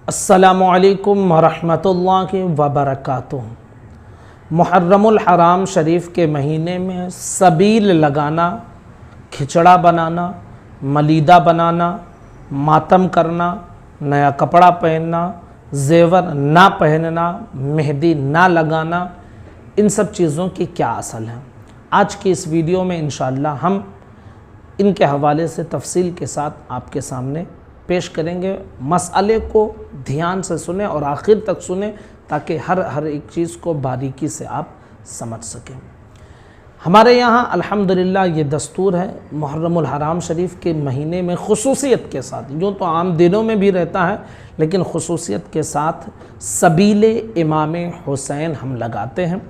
अस्सलामुअलैकुम वरहमतुल्लाहि वबरकातुहू। मुहर्रमुल हराम शरीफ के महीने में सबील लगाना, खिचड़ा बनाना, मलीदा बनाना, मातम करना, नया कपड़ा पहनना, जेवर ना पहनना, मेहंदी ना लगाना, इन सब चीज़ों की क्या असल है। आज की इस वीडियो में इंशाअल्लाह हम इनके हवाले से तफसील के साथ आपके सामने पेश करेंगे। मसले को ध्यान से सुने और आखिर तक सुने ताकि हर एक चीज़ को बारीकी से आप समझ सकें। हमारे यहाँ अल्हम्दुलिल्लाह ये दस्तूर है, मुहर्रमुल हराम शरीफ के महीने में खुसूसियत के साथ, यूँ तो आम दिनों में भी रहता है लेकिन खुसूसियत के साथ सबीले इमाम हुसैन हम लगाते हैं।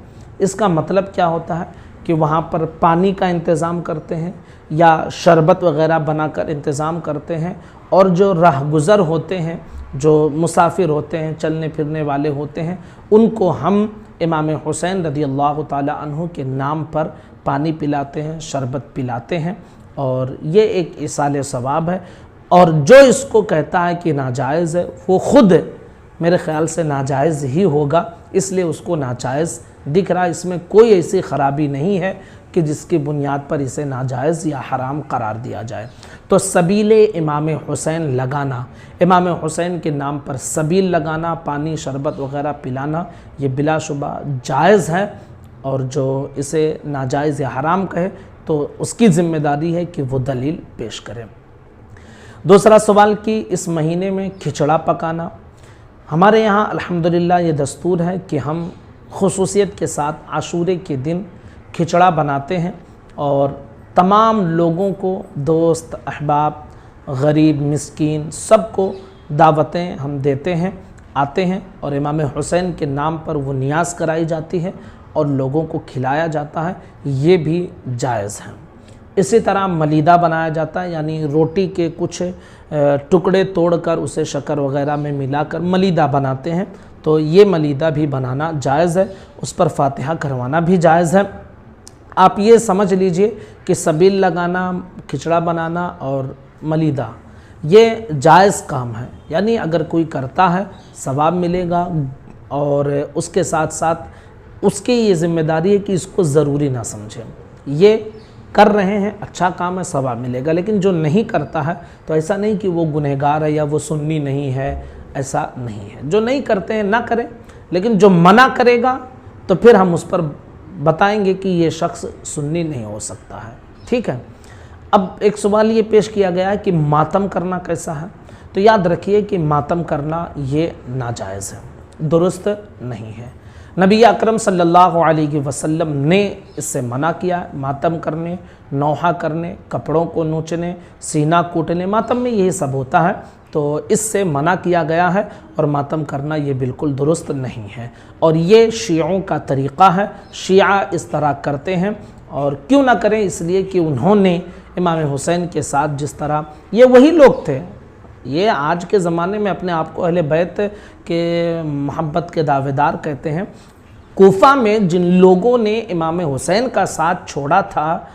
इसका मतलब क्या होता है कि वहाँ पर पानी का इंतज़ाम करते हैं या शरबत वग़ैरह बनाकर इंतज़ाम करते हैं, और जो राहगुज़र होते हैं, जो मुसाफिर होते हैं, चलने फिरने वाले होते हैं, उनको हम इमाम हुसैन रज़ियल्लाहु ताला अन्हु के नाम पर पानी पिलाते हैं, शरबत पिलाते हैं, और ये एक इसाले सवाब है। और जो इसको कहता है कि नाजायज़ है वो ख़ुद मेरे ख़्याल से नाजायज़ ही होगा, इसलिए उसको नाजायज़ दिख रहा है। इसमें कोई ऐसी ख़राबी नहीं है कि जिसकी बुनियाद पर इसे नाजायज़ या हराम करार दिया जाए। तो सबीले इमाम हुसैन लगाना, इमाम हुसैन के नाम पर सबील लगाना, पानी शरबत वग़ैरह पिलाना, ये बिलाशुबा जायज़ है। और जो इसे नाजायज़ या हराम कहे तो उसकी ज़िम्मेदारी है कि वो दलील पेश करें। दूसरा सवाल कि इस महीने में खिचड़ा पकाना, हमारे यहाँ अल्हम्दुलिल्लाह ये दस्तूर है कि हम खुसूसियत के साथ आशूरे के दिन खिचड़ा बनाते हैं और तमाम लोगों को, दोस्त अहबाब, गरीब मिस्कीन, सबको दावतें हम देते हैं, आते हैं, और इमाम हुसैन के नाम पर वो नियाज़ कराई जाती है और लोगों को खिलाया जाता है, ये भी जायज़ है। इसी तरह मलीदा बनाया जाता है, यानी रोटी के कुछ टुकड़े तोड़कर उसे शक्कर वग़ैरह में मिलाकर मलीदा बनाते हैं, तो ये मलीदा भी बनाना जायज़ है, उस पर फातिहा करवाना भी जायज़ है। आप ये समझ लीजिए कि सबील लगाना, खिचड़ा बनाना और मलीदा ये जायज़ काम है, यानी अगर कोई करता है सवाब मिलेगा, और उसके साथ साथ उसकी ये ज़िम्मेदारी है कि इसको ज़रूरी ना समझें। ये कर रहे हैं, अच्छा काम है, सवाब मिलेगा। लेकिन जो नहीं करता है तो ऐसा नहीं कि वो गुनहगार है या वो सुन्नी नहीं है, ऐसा नहीं है। जो नहीं करते हैं ना करें, लेकिन जो मना करेगा तो फिर हम उस पर बताएंगे कि ये शख्स सुन्नी नहीं हो सकता है। ठीक है। अब एक सवाल ये पेश किया गया है कि मातम करना कैसा है, तो याद रखिए कि मातम करना ये नाजायज़ है, दुरुस्त नहीं है। नबी अकरम सल्लल्लाहु अलैहि वसल्लम ने इससे मना किया है, मातम करने, नौहा करने, कपड़ों को नोचने, सीना कूटने, मातम में यही सब होता है, तो इससे मना किया गया है और मातम करना ये बिल्कुल दुरुस्त नहीं है। और ये शियों का तरीक़ा है, शिया इस तरह करते हैं, और क्यों ना करें, इसलिए कि उन्होंने इमाम हुसैन के साथ जिस तरह, ये वही लोग थे, ये आज के ज़माने में अपने आप को अहले बैत के मोहब्बत के दावेदार कहते हैं। कूफा में जिन लोगों ने इमाम हुसैन का साथ छोड़ा था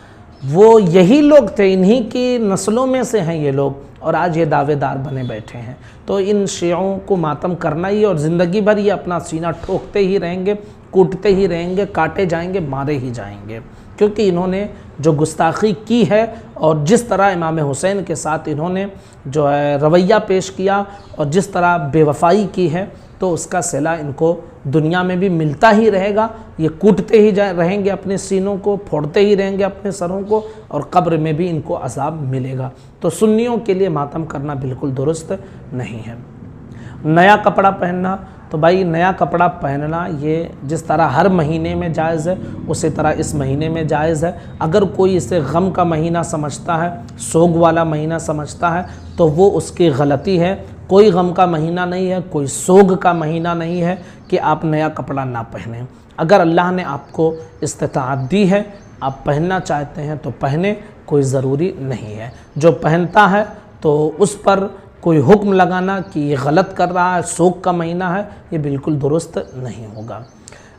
वो यही लोग थे, इन्हीं की नस्लों में से हैं ये लोग, और आज ये दावेदार बने बैठे हैं। तो इन शियों को मातम करना ही, और ज़िंदगी भर ये अपना सीना ठोकते ही रहेंगे, कूटते ही रहेंगे, काटे जाएंगे, मारे ही जाएंगे, क्योंकि इन्होंने जो गुस्ताखी की है और जिस तरह इमाम हुसैन के साथ इन्होंने जो है रवैया पेश किया और जिस तरह बेवफाई की है, तो उसका सिला इनको दुनिया में भी मिलता ही रहेगा। ये कूटते ही रहेंगे अपने सीनों को, फोड़ते ही रहेंगे अपने सरों को, और कब्र में भी इनको अज़ाब मिलेगा। तो सुन्नियों के लिए मातम करना बिल्कुल दुरुस्त नहीं है। नया कपड़ा पहनना, तो भाई नया कपड़ा पहनना ये जिस तरह हर महीने में जायज़ है, उसी तरह इस महीने में जायज़ है। अगर कोई इसे गम का महीना समझता है, सोग वाला महीना समझता है, तो वो उसकी गलती है। कोई गम का महीना नहीं है, कोई सोग का महीना नहीं है कि आप नया कपड़ा ना पहनें। अगर अल्लाह ने आपको इस्तिताअत दी है, आप पहनना चाहते हैं तो पहने, कोई ज़रूरी नहीं है। जो पहनता है तो उस पर कोई हुक्म लगाना कि ये गलत कर रहा है, सोग का महीना है, ये बिल्कुल दुरुस्त नहीं होगा।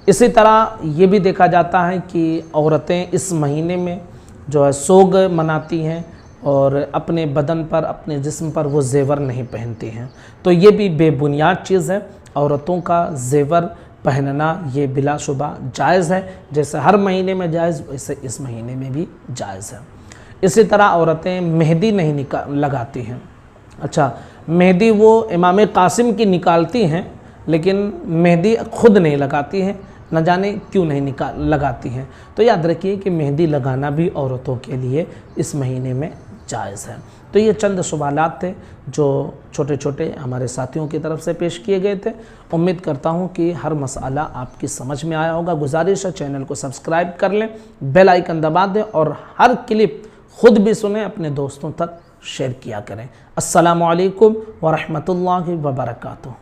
इसी तरह ये भी देखा जाता है कि औरतें इस महीने में जो है सोग मनाती हैं اور اپنے بدن پر اپنے جسم پر وہ زیور نہیں پہنتی ہیں، تو یہ بھی بے بنیاد چیز ہے۔ عورتوں کا زیور پہننا یہ بلا شبہ جائز ہے، جیسے ہر مہینے میں جائز ویسے اس مہینے میں بھی جائز ہے۔ اسی طرح عورتیں مہندی نہیں لگاتی ہیں۔ اچھا، مہندی وہ امام قاسم کی نکالتی ہیں، لیکن مہندی خود نہیں لگاتی ہیں، نہ جانے کیوں نہیں لگاتی ہیں۔ تو یاد رکھیے کہ مہندی لگانا بھی عورتوں کے لیے اس مہینے میں جائز ہے۔ تو یہ چند سوالات تھے جو چھوٹے چھوٹے ہمارے ساتھیوں کی طرف سے پیش کیے گئے تھے۔ امید کرتا ہوں کہ ہر مسئلہ آپ کی سمجھ میں آیا ہوگا۔ گزارش ہے چینل کو سبسکرائب کر لیں، بیل آئیکن دبا دیں اور ہر کلپ خود بھی سنیں، اپنے دوستوں تک شیئر کیا کریں۔ السلام علیکم ورحمۃ اللہ وبرکاتہ۔